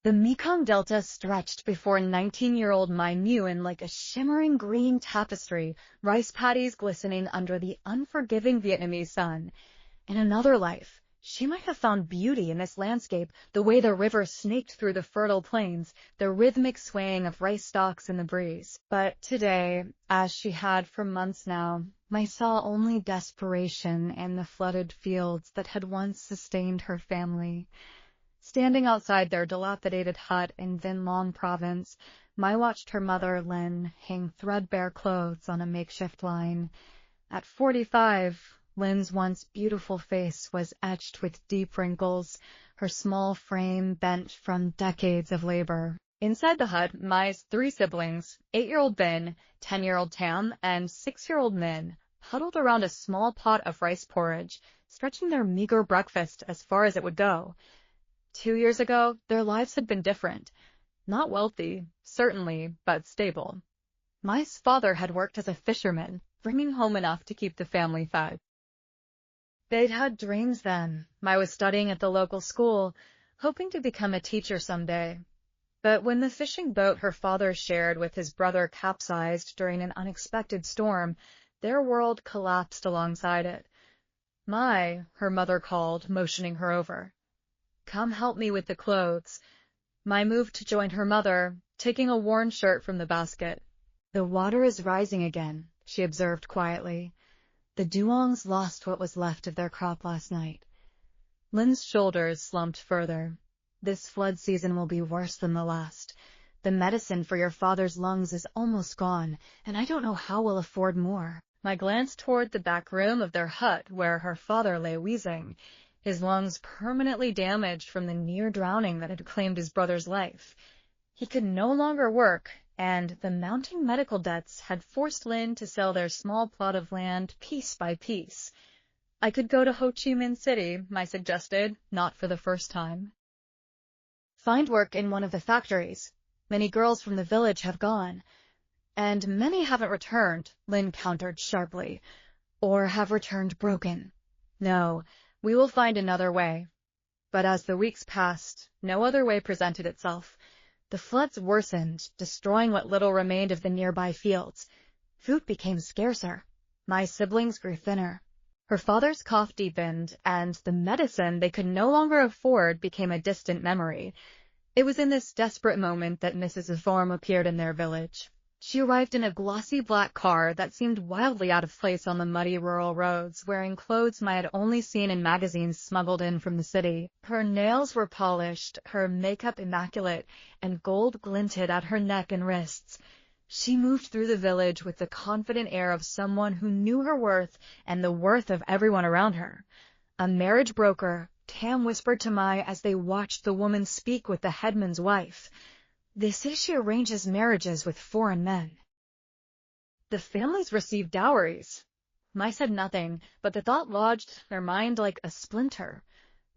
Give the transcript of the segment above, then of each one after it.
The Mekong Delta stretched before 19-year-old Mai Nguyen like a shimmering green tapestry, rice paddies glistening under the unforgiving Vietnamese sun. In another life, she might have found beauty in this landscape, the way the river snaked through the fertile plains, the rhythmic swaying of rice stalks in the breeze. But today, as she had for months now, Mai saw only desperation in the flooded fields that had once sustained her family. Standing outside their dilapidated hut in Vinh Long province, Mai watched her mother, Lin, hang threadbare clothes on a makeshift line. At 45, Lin's once beautiful face was etched with deep wrinkles, her small frame bent from decades of labor. Inside the hut, Mai's 3 siblings, 8-year-old Vinh, 10-year-old Tam, and 6-year-old Min, huddled around a small pot of rice porridge, stretching their meager breakfast as far as it would go. 2 years ago, their lives had been different. Not wealthy, certainly, but stable. Mai's father had worked as a fisherman, bringing home enough to keep the family fed. They'd had dreams then. Mai was studying at the local school, hoping to become a teacher someday. But when the fishing boat her father shared with his brother capsized during an unexpected storm, their world collapsed alongside it. Mai, her mother called, motioning her over. "Come help me with the clothes." Mai moved to join her mother, taking a worn shirt from the basket. "The water is rising again," she observed quietly. "The duongs lost what was left of their crop last night." Lin's shoulders slumped further. "This flood season will be worse than the last. The medicine for your father's lungs is almost gone, and I don't know how we'll afford more." Mai glanced toward the back room of their hut where her father lay wheezing, his lungs permanently damaged from the near drowning that had claimed his brother's life. He could no longer work, and the mounting medical debts had forced Lin to sell their small plot of land piece by piece. "I could go to Ho Chi Minh City," Mai suggested, not for the first time. "Find work in one of the factories. Many girls from the village have gone." "And many haven't returned," Lin countered sharply, "or have returned broken. No, we will find another way." But as the weeks passed, no other way presented itself. The floods worsened, destroying what little remained of the nearby fields. Food became scarcer. My siblings grew thinner. Her father's cough deepened, and the medicine they could no longer afford became a distant memory. It was in this desperate moment that Mrs. Vorm appeared in their village. She arrived in a glossy black car that seemed wildly out of place on the muddy rural roads, wearing clothes Mai had only seen in magazines smuggled in from the city. Her nails were polished, her makeup immaculate, and gold glinted at her neck and wrists. She moved through the village with the confident air of someone who knew her worth and the worth of everyone around her. "A marriage broker," Tam whispered to Mai as they watched the woman speak with the headman's wife. "They say she arranges marriages with foreign men." "The families receive dowries." Mai said nothing, but the thought lodged in her mind like a splinter.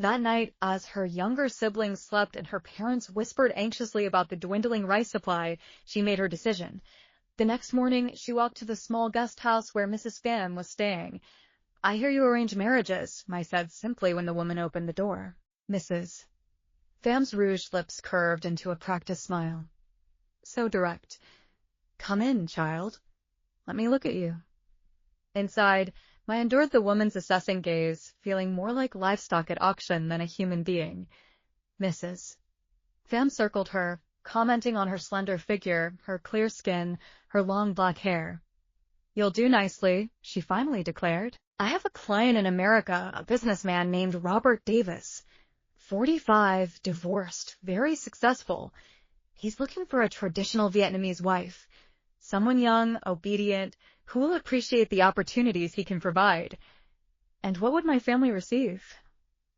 That night, as her younger siblings slept and her parents whispered anxiously about the dwindling rice supply, she made her decision. The next morning, she walked to the small guest house where Mrs. Pham was staying. "I hear you arrange marriages," Mai said simply when the woman opened the door. "Mrs." Pham's rouged lips curved into a practiced smile. So direct. "Come in, child. Let me look at you." Inside, Mai endured the woman's assessing gaze, feeling more like livestock at auction than a human being. "Mrs." Pham circled her, commenting on her slender figure, her clear skin, her long black hair. "You'll do nicely," she finally declared. "I have a client in America, a businessman named Robert Davis. 45, divorced, very successful. He's looking for a traditional Vietnamese wife, someone young, obedient, who will appreciate the opportunities he can provide." "And what would my family receive?"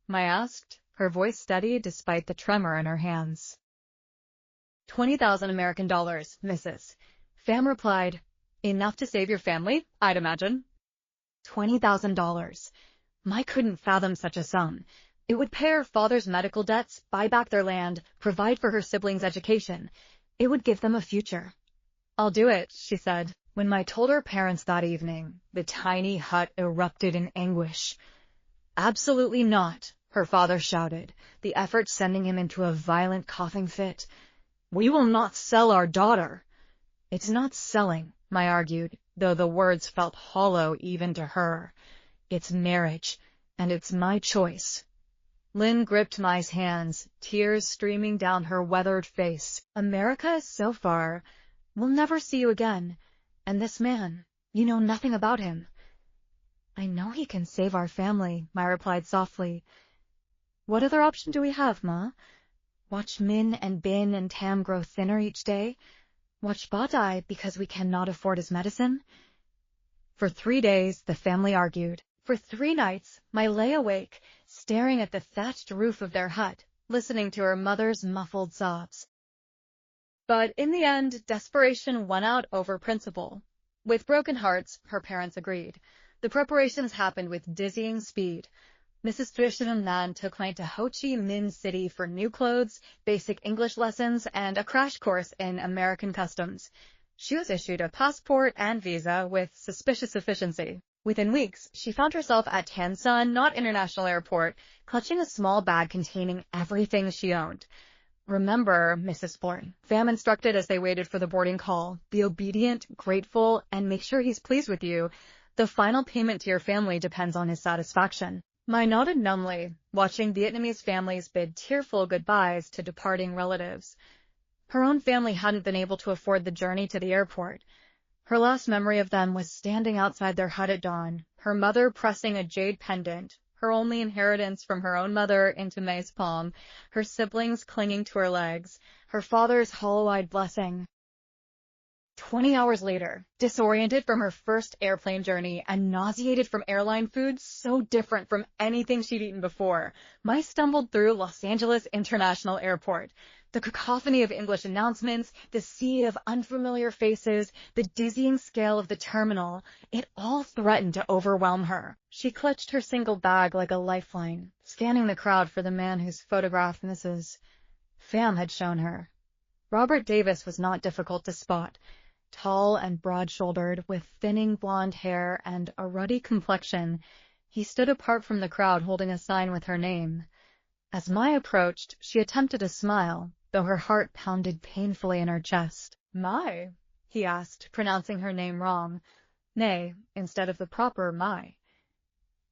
Mai asked, her voice steady despite the tremor in her hands. $20,000 American dollars, Mrs. Pham replied. "Enough to save your family, I'd imagine." $20,000. Mai couldn't fathom such a sum. It would pay her father's medical debts, buy back their land, provide for her siblings' education. It would give them a future. "I'll do it," she said. When Mai told her parents that evening, the tiny hut erupted in anguish. "Absolutely not," her father shouted, the effort sending him into a violent coughing fit. "We will not sell our daughter." "It's not selling," Mai argued, though the words felt hollow even to her. "It's marriage, and it's my choice." Lynn gripped Mai's hands, tears streaming down her weathered face. "America is so far. We'll never see you again. And this man, you know nothing about him." "I know he can save our family," Mai replied softly. "What other option do we have, Ma? Watch Min and Bin and Tam grow thinner each day? Watch Ba die because we cannot afford his medicine?" For 3 days, the family argued. For 3 nights, Mai lay awake, staring at the thatched roof of their hut, listening to her mother's muffled sobs. But in the end, desperation won out over principle. With broken hearts, her parents agreed. The preparations happened with dizzying speed. Mrs. Trishnan took Mai to Ho Chi Minh City for new clothes, basic English lessons, and a crash course in American customs. She was issued a passport and visa with suspicious efficiency. Within weeks, she found herself at Tan Son Not International Airport, clutching a small bag containing everything she owned. "Remember, Mrs. Thornton," Pham instructed as they waited for the boarding call, "be obedient, grateful, and make sure he's pleased with you. The final payment to your family depends on his satisfaction." Mai nodded numbly, watching Vietnamese families bid tearful goodbyes to departing relatives. Her own family hadn't been able to afford the journey to the airport. Her last memory of them was standing outside their hut at dawn, her mother pressing a jade pendant, her only inheritance from her own mother, into Mai's palm, her siblings clinging to her legs, her father's hollow-eyed blessing. 20 hours later, disoriented from her first airplane journey and nauseated from airline food so different from anything she'd eaten before, Mai stumbled through Los Angeles International Airport. The cacophony of English announcements, the sea of unfamiliar faces, the dizzying scale of the terminal, it all threatened to overwhelm her. She clutched her single bag like a lifeline, scanning the crowd for the man whose photograph Mrs. Pham had shown her. Robert Davis was not difficult to spot. Tall and broad-shouldered, with thinning blonde hair and a ruddy complexion, he stood apart from the crowd holding a sign with her name. As Mai approached, she attempted a smile, though her heart pounded painfully in her chest. "Mai?" he asked, pronouncing her name wrong. Nay, instead of the proper Mai.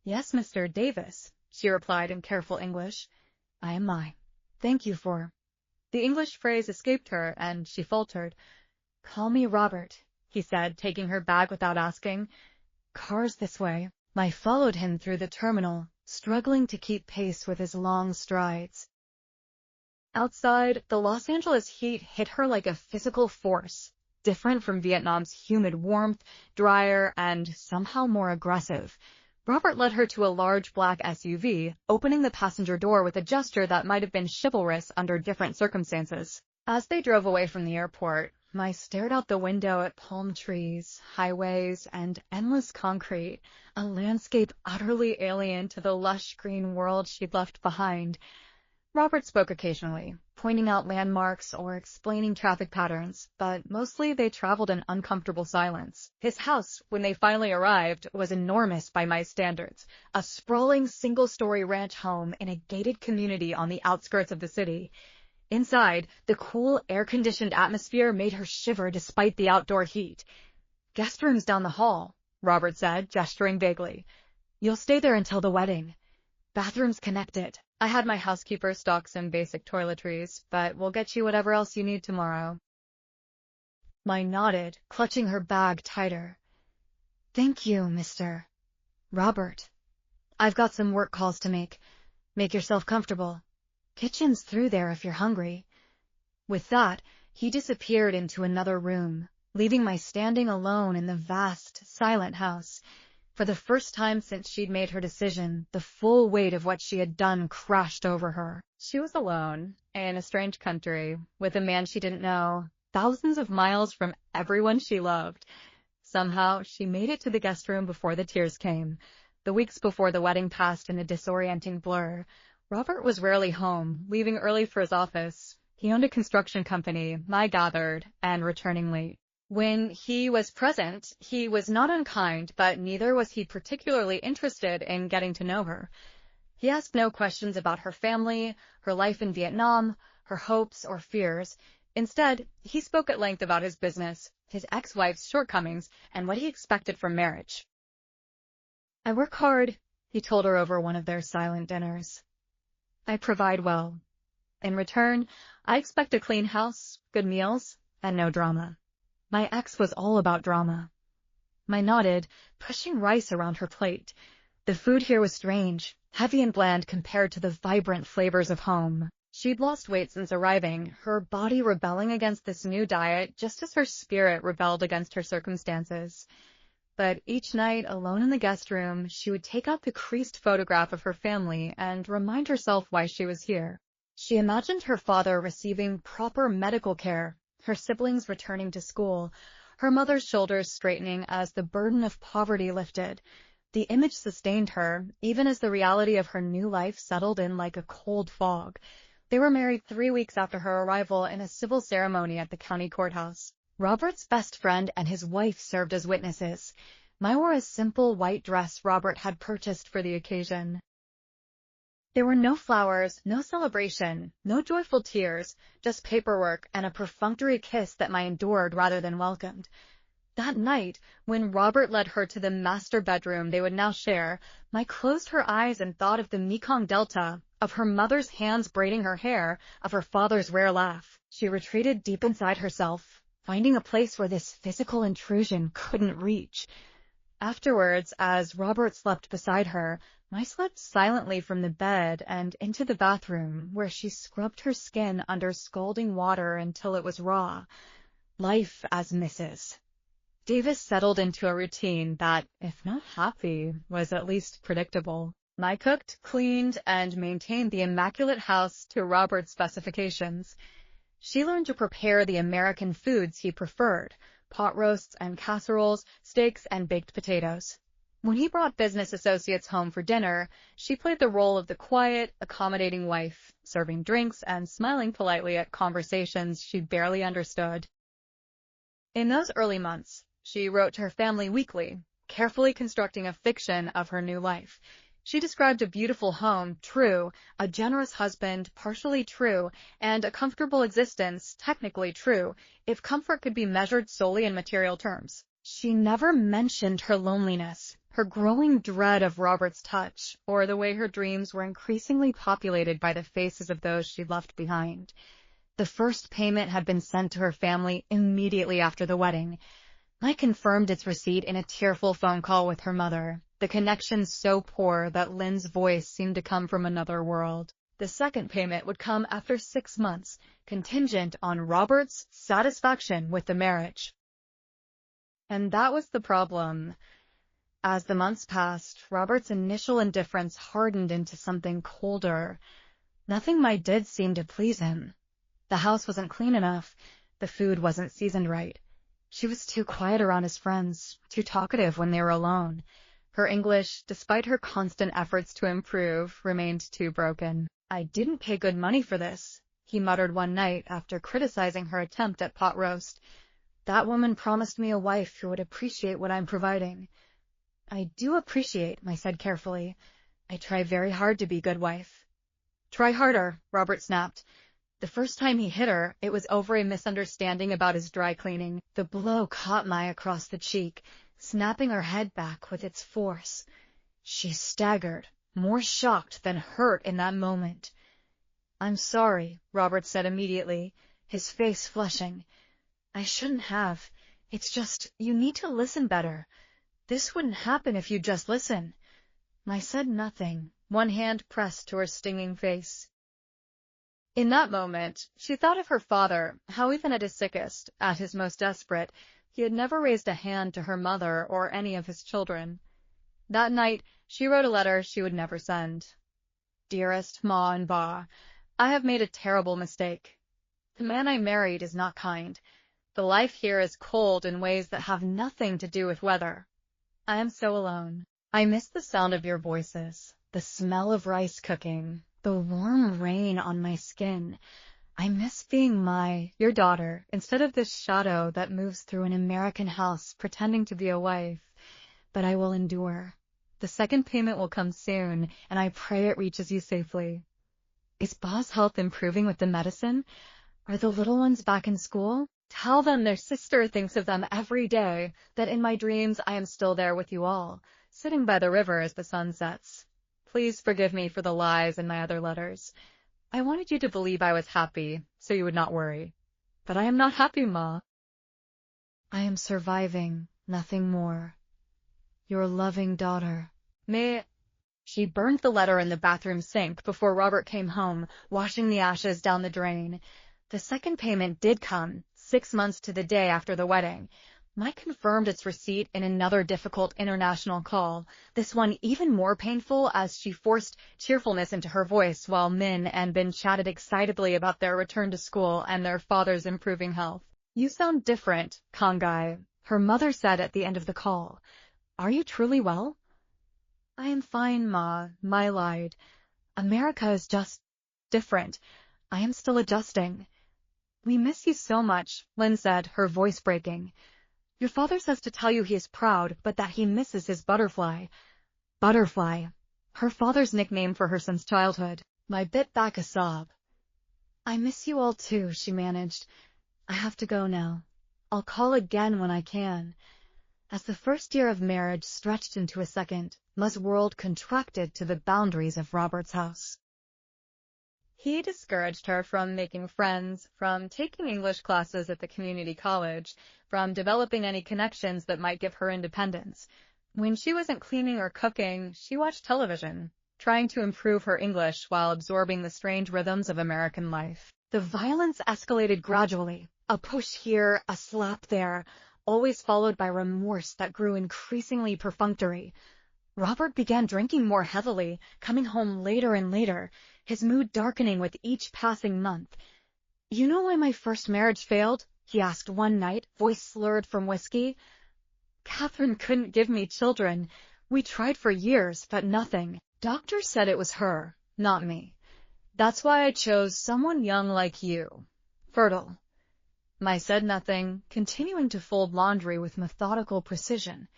"Yes, Mr. Davis," she replied in careful English. "I am Mai. Thank you for—" The English phrase escaped her, and she faltered. "Call me Robert," he said, taking her bag without asking. "Cars this way." Mai followed him through the terminal, struggling to keep pace with his long strides. Outside, the Los Angeles heat hit her like a physical force, different from Vietnam's humid warmth, drier, and somehow more aggressive. Robert led her to a large black SUV, opening the passenger door with a gesture that might have been chivalrous under different circumstances. As they drove away from the airport, Mai stared out the window at palm trees, highways, and endless concrete, a landscape utterly alien to the lush green world she'd left behind. Robert spoke occasionally, pointing out landmarks or explaining traffic patterns, but mostly they traveled in uncomfortable silence. His house, when they finally arrived, was enormous by Mai's standards, a sprawling single-story ranch home in a gated community on the outskirts of the city. Inside, the cool, air-conditioned atmosphere made her shiver despite the outdoor heat. "Guest rooms down the hall," Robert said, gesturing vaguely. "You'll stay there until the wedding. Bathrooms connected. I had my housekeeper stock some basic toiletries, but we'll get you whatever else you need tomorrow." Mai nodded, clutching her bag tighter. "Thank you, Mr. Robert. I've got some work calls to make. Make yourself comfortable. Kitchen's through there if you're hungry." With that, he disappeared into another room, leaving Mai standing alone in the vast, silent house. For the first time since she'd made her decision, the full weight of what she had done crashed over her. She was alone, in a strange country, with a man she didn't know, thousands of miles from everyone she loved. Somehow, she made it to the guest room before the tears came. The weeks before the wedding passed in a disorienting blur. Robert was rarely home, leaving early for his office. He owned a construction company, Mai gathered, and returning late. When he was present, he was not unkind, but neither was he particularly interested in getting to know her. He asked no questions about her family, her life in Vietnam, her hopes or fears. Instead, he spoke at length about his business, his ex-wife's shortcomings, and what he expected from marriage. "I work hard," he told her over one of their silent dinners. "I provide well. In return, I expect a clean house, good meals, and no drama." My ex was all about drama. Mai nodded, pushing rice around her plate. The food here was strange, heavy and bland compared to the vibrant flavors of home. She'd lost weight since arriving, her body rebelling against this new diet just as her spirit rebelled against her circumstances. But each night, alone in the guest room, she would take out the creased photograph of her family and remind herself why she was here. She imagined her father receiving proper medical care, her siblings returning to school, her mother's shoulders straightening as the burden of poverty lifted. The image sustained her, even as the reality of her new life settled in like a cold fog. They were married 3 weeks after her arrival in a civil ceremony at the county courthouse. Robert's best friend and his wife served as witnesses. Mai wore a simple white dress Robert had purchased for the occasion. There were no flowers, no celebration, no joyful tears, just paperwork and a perfunctory kiss that Mai endured rather than welcomed. That night, when Robert led her to the master bedroom they would now share, Mai closed her eyes and thought of the Mekong Delta, of her mother's hands braiding her hair, of her father's rare laugh. She retreated deep inside herself, finding a place where this physical intrusion couldn't reach. Afterwards, as Robert slept beside her, Mai slipped silently from the bed and into the bathroom, where she scrubbed her skin under scalding water until it was raw. Life as Mrs. Davis settled into a routine that, if not happy, was at least predictable. Mai cooked, cleaned, and maintained the immaculate house to Robert's specifications. She learned to prepare the American foods he preferred, pot roasts and casseroles, steaks and baked potatoes. When he brought business associates home for dinner, she played the role of the quiet, accommodating wife, serving drinks and smiling politely at conversations she barely understood. In those early months, she wrote to her family weekly, carefully constructing a fiction of her new life. She described a beautiful home, true, a generous husband, partially true, and a comfortable existence, technically true, if comfort could be measured solely in material terms. She never mentioned her loneliness, her growing dread of Robert's touch, or the way her dreams were increasingly populated by the faces of those she left behind. The first payment had been sent to her family immediately after the wedding. Mai confirmed its receipt in a tearful phone call with her mother, the connection so poor that Lynn's voice seemed to come from another world. The second payment would come after 6 months, contingent on Robert's satisfaction with the marriage. And that was the problem. As the months passed, Robert's initial indifference hardened into something colder. Nothing Mai did seemed to please him. The house wasn't clean enough. The food wasn't seasoned right. She was too quiet around his friends, too talkative when they were alone. Her English, despite her constant efforts to improve, remained too broken. "I didn't pay good money for this," he muttered one night after criticizing her attempt at pot roast. "That woman promised me a wife who would appreciate what I'm providing." "I do appreciate," Mai said carefully. "I try very hard to be a good wife." "Try harder," Robert snapped. The first time he hit her, it was over a misunderstanding about his dry cleaning. The blow caught Mai across the cheek, snapping her head back with its force. She staggered, more shocked than hurt in that moment. "I'm sorry," Robert said immediately, his face flushing. "I shouldn't have. It's just, you need to listen better. This wouldn't happen if you'd just listen." Mai said nothing, one hand pressed to her stinging face. In that moment, she thought of her father, how even at his sickest, at his most desperate, he had never raised a hand to her mother or any of his children. That night, she wrote a letter she would never send. "Dearest Ma and Ba, I have made a terrible mistake. The man I married is not kind. The life here is cold in ways that have nothing to do with weather. I am so alone. I miss the sound of your voices, the smell of rice cooking, the warm rain on my skin. I miss being your daughter, instead of this shadow that moves through an American house pretending to be a wife. But I will endure. The second payment will come soon, and I pray it reaches you safely. Is Ba's health improving with the medicine? Are the little ones back in school? Tell them their sister thinks of them every day, that in my dreams I am still there with you all, sitting by the river as the sun sets. Please forgive me for the lies in my other letters. I wanted you to believe I was happy, so you would not worry. But I am not happy, Ma. I am surviving, nothing more. Your loving daughter. She burned the letter in the bathroom sink before Robert came home, washing the ashes down the drain. The second payment did come, 6 months to the day after the wedding. Mai confirmed its receipt in another difficult international call, this one even more painful as she forced cheerfulness into her voice while Min and Bin chatted excitedly about their return to school and their father's improving health. You sound different, Kongai, her mother said at the end of the call. Are you truly well? I am fine, Ma, Mai lied. America is just different. I am still adjusting. We miss you so much, Lin said, her voice breaking. Your father says to tell you he is proud, but that he misses his butterfly. Butterfly, her father's nickname for her since childhood. Mai bit back a sob. I miss you all too, she managed. I have to go now. I'll call again when I can. As the first year of marriage stretched into a second, Ma's world contracted to the boundaries of Robert's house. He discouraged her from making friends, from taking English classes at the community college, from developing any connections that might give her independence. When she wasn't cleaning or cooking, she watched television, trying to improve her English while absorbing the strange rhythms of American life. The violence escalated gradually, a push here, a slap there, always followed by remorse that grew increasingly perfunctory. Robert began drinking more heavily, coming home later and later, his mood darkening with each passing month. You know why my first marriage failed? He asked one night, voice slurred from whiskey. Catherine couldn't give me children. We tried for years, but nothing. Doctors said it was her, not me. That's why I chose someone young like you. Fertile. Mai said nothing, continuing to fold laundry with methodical precision.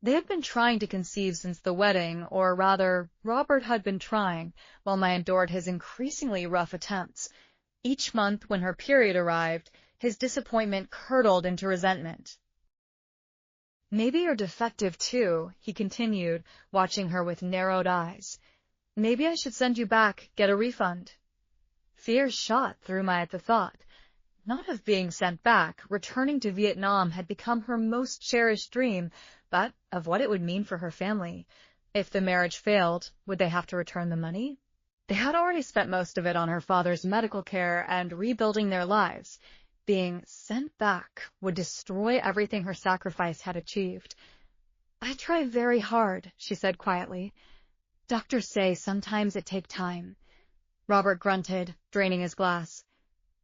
They had been trying to conceive since the wedding, or rather, Robert had been trying, while Mai endured his increasingly rough attempts. Each month, when her period arrived, his disappointment curdled into resentment. Maybe you're defective too, he continued, watching her with narrowed eyes. Maybe I should send you back, get a refund. Fear shot through Mai at the thought. Not of being sent back, returning to Vietnam had become her most cherished dream, but of what it would mean for her family. If the marriage failed, would they have to return the money? They had already spent most of it on her father's medical care and rebuilding their lives. Being sent back would destroy everything her sacrifice had achieved. I try very hard, she said quietly. Doctors say sometimes it takes time. Robert grunted, draining his glass.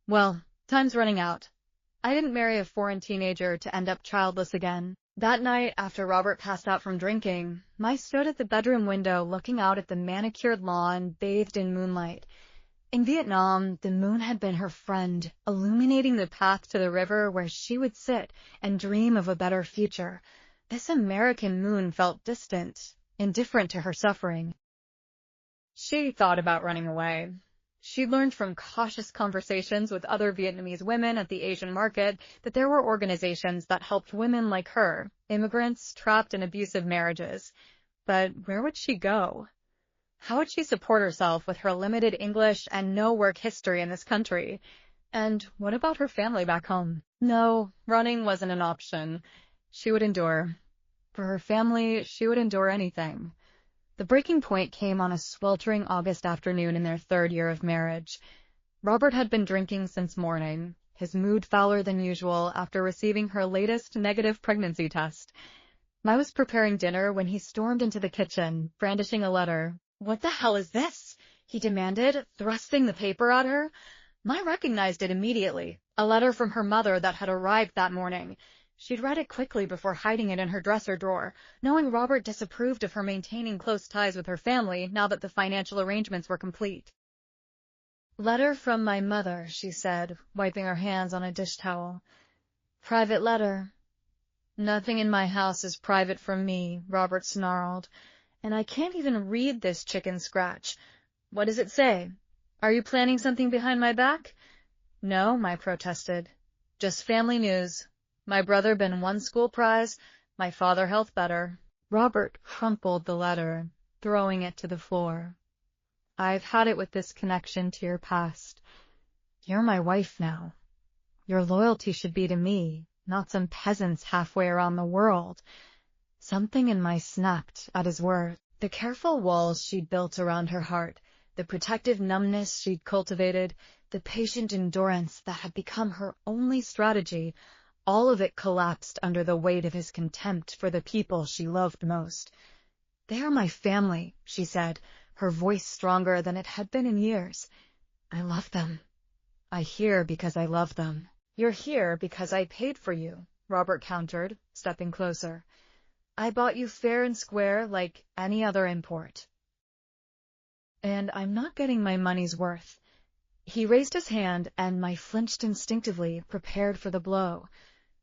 Well, time's running out. I didn't marry a foreign teenager to end up childless again. That night, after Robert passed out from drinking, Mai stood at the bedroom window looking out at the manicured lawn bathed in moonlight. In Vietnam, the moon had been her friend, illuminating the path to the river where she would sit and dream of a better future. This American moon felt distant, indifferent to her suffering. She thought about running away. She learned from cautious conversations with other Vietnamese women at the Asian market that there were organizations that helped women like her, immigrants trapped in abusive marriages. But where would she go? How would she support herself with her limited English and no work history in this country? And what about her family back home? No, running wasn't an option. She would endure. For her family, she would endure anything. The breaking point came on a sweltering August afternoon in their 3rd year of marriage. Robert had been drinking since morning, his mood fouler than usual after receiving her latest negative pregnancy test. Mai was preparing dinner when he stormed into the kitchen, brandishing a letter. What the hell is this? He demanded, thrusting the paper at her. Mai recognized it immediately, a letter from her mother that had arrived that morning. She'd read it quickly before hiding it in her dresser drawer, knowing Robert disapproved of her maintaining close ties with her family now that the financial arrangements were complete. Letter from my mother, she said, wiping her hands on a dish towel. Private letter. Nothing in my house is private from me, Robert snarled. And I can't even read this chicken scratch. What does it say? Are you planning something behind my back? No, Mai protested. Just family news. My brother been won school prize, my father health better. Robert crumpled the letter, throwing it to the floor. I've had it with this connection to your past. You're my wife now. Your loyalty should be to me, not some peasants halfway around the world. Something in Mai snapped at his words. The careful walls she'd built around her heart, the protective numbness she'd cultivated, the patient endurance that had become her only strategy, all of it collapsed under the weight of his contempt for the people she loved most. They are my family, she said, her voice stronger than it had been in years. I love them. I here because I love them. You're here because I paid for you, Robert countered, stepping closer. I bought you fair and square like any other import. And I'm not getting my money's worth. He raised his hand, and Mai flinched instinctively, prepared for the blow.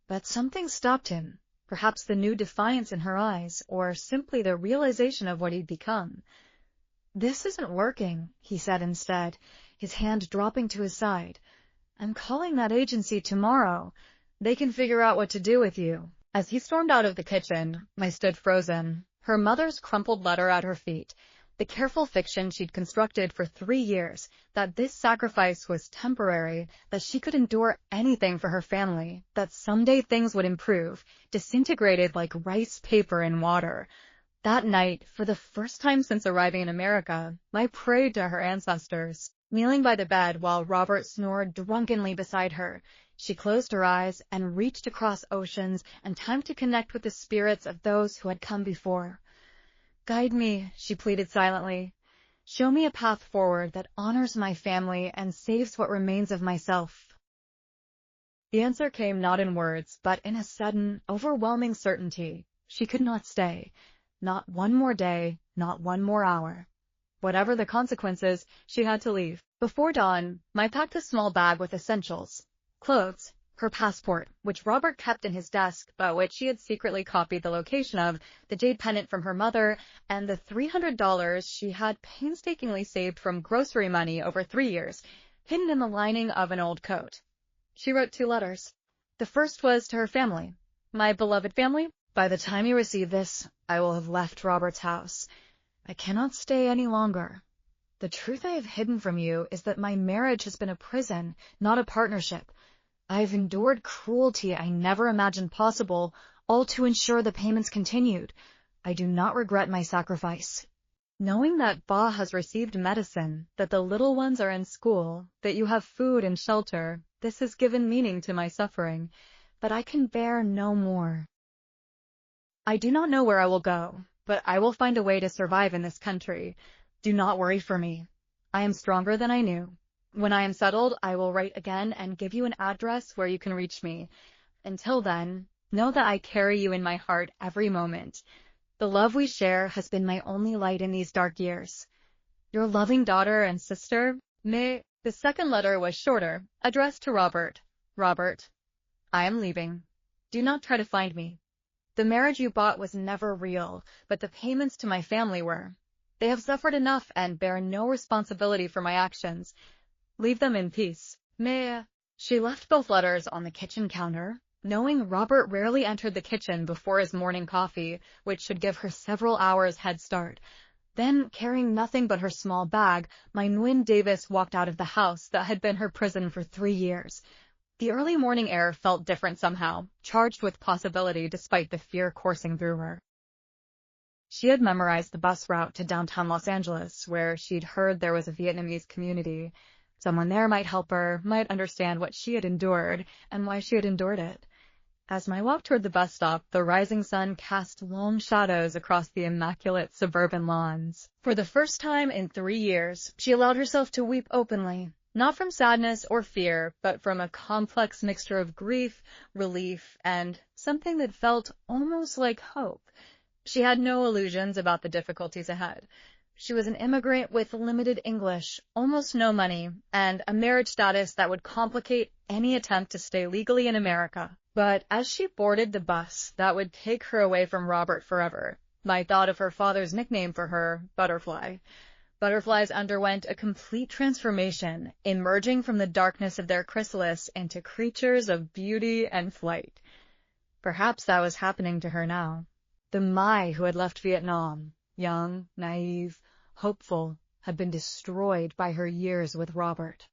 But something stopped him, perhaps the new defiance in her eyes, or simply the realization of what he'd become. This isn't working, he said instead, his hand dropping to his side. I'm calling that agency tomorrow. They can figure out what to do with you. As he stormed out of the kitchen, Mai stood frozen, her mother's crumpled letter at her feet, the careful fiction she'd constructed for 3 years, that this sacrifice was temporary, that she could endure anything for her family, that someday things would improve, disintegrated like rice paper in water. That night, for the first time since arriving in America, Mai prayed to her ancestors. Kneeling by the bed while Robert snored drunkenly beside her, she closed her eyes and reached across oceans and time to connect with the spirits of those who had come before. Guide me, she pleaded silently. Show me a path forward that honors my family and saves what remains of myself. The answer came not in words, but in a sudden, overwhelming certainty. She could not stay. Not one more day, not one more hour. Whatever the consequences, she had to leave. Before dawn, Mai packed a small bag with essentials. Clothes, her passport, which Robert kept in his desk, but which she had secretly copied the location of, the jade pendant from her mother, and the $300 she had painstakingly saved from grocery money over 3 years, hidden in the lining of an old coat. She wrote 2 letters. The first was to her family. My beloved family, by the time you receive this, I will have left Robert's house. I cannot stay any longer. The truth I have hidden from you is that my marriage has been a prison, not a partnership. I have endured cruelty I never imagined possible, all to ensure the payments continued. I do not regret my sacrifice. Knowing that Ba has received medicine, that the little ones are in school, that you have food and shelter, this has given meaning to my suffering, but I can bear no more. I do not know where I will go, but I will find a way to survive in this country. Do not worry for me. I am stronger than I knew. When I am settled, I will write again and give you an address where you can reach me. Until then, know that I carry you in my heart every moment. The love we share has been my only light in these dark years. Your loving daughter and sister, Mai. The second letter was shorter, addressed to Robert. Robert, I am leaving. Do not try to find me. The marriage you bought was never real, but the payments to my family were. They have suffered enough and bear no responsibility for my actions. Leave them in peace. Mai. She left both letters on the kitchen counter, knowing Robert rarely entered the kitchen before his morning coffee, which should give her several hours head start. Then, carrying nothing but her small bag, Mai Nguyen Davis walked out of the house that had been her prison for 3 years. The early morning air felt different somehow, charged with possibility despite the fear coursing through her. She had memorized the bus route to downtown Los Angeles, where she'd heard there was a Vietnamese community. Someone there might help her, might understand what she had endured, and why she had endured it. As Mai walked toward the bus stop, the rising sun cast long shadows across the immaculate suburban lawns. For the first time in 3 years, she allowed herself to weep openly, not from sadness or fear, but from a complex mixture of grief, relief, and something that felt almost like hope. She had no illusions about the difficulties ahead. She was an immigrant with limited English, almost no money, and a marriage status that would complicate any attempt to stay legally in America. But as she boarded the bus that would take her away from Robert forever, Mai thought of her father's nickname for her, Butterfly. Butterflies underwent a complete transformation, emerging from the darkness of their chrysalis into creatures of beauty and flight. Perhaps that was happening to her now. The Mai who had left Vietnam, young, naive, hopeful, had been destroyed by her years with Robert.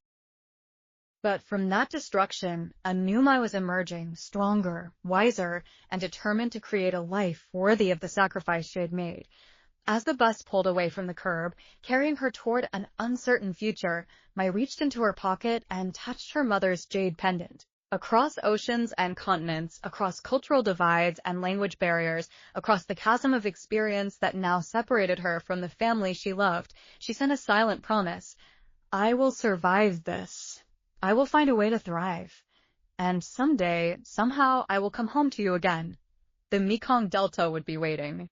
But from that destruction, a new Mai was emerging, stronger, wiser, and determined to create a life worthy of the sacrifice she had made. As the bus pulled away from the curb, carrying her toward an uncertain future, Mai reached into her pocket and touched her mother's jade pendant. Across oceans and continents, across cultural divides and language barriers, across the chasm of experience that now separated her from the family she loved, she sent a silent promise. I will survive this. I will find a way to thrive. And someday, somehow, I will come home to you again. The Mekong Delta would be waiting.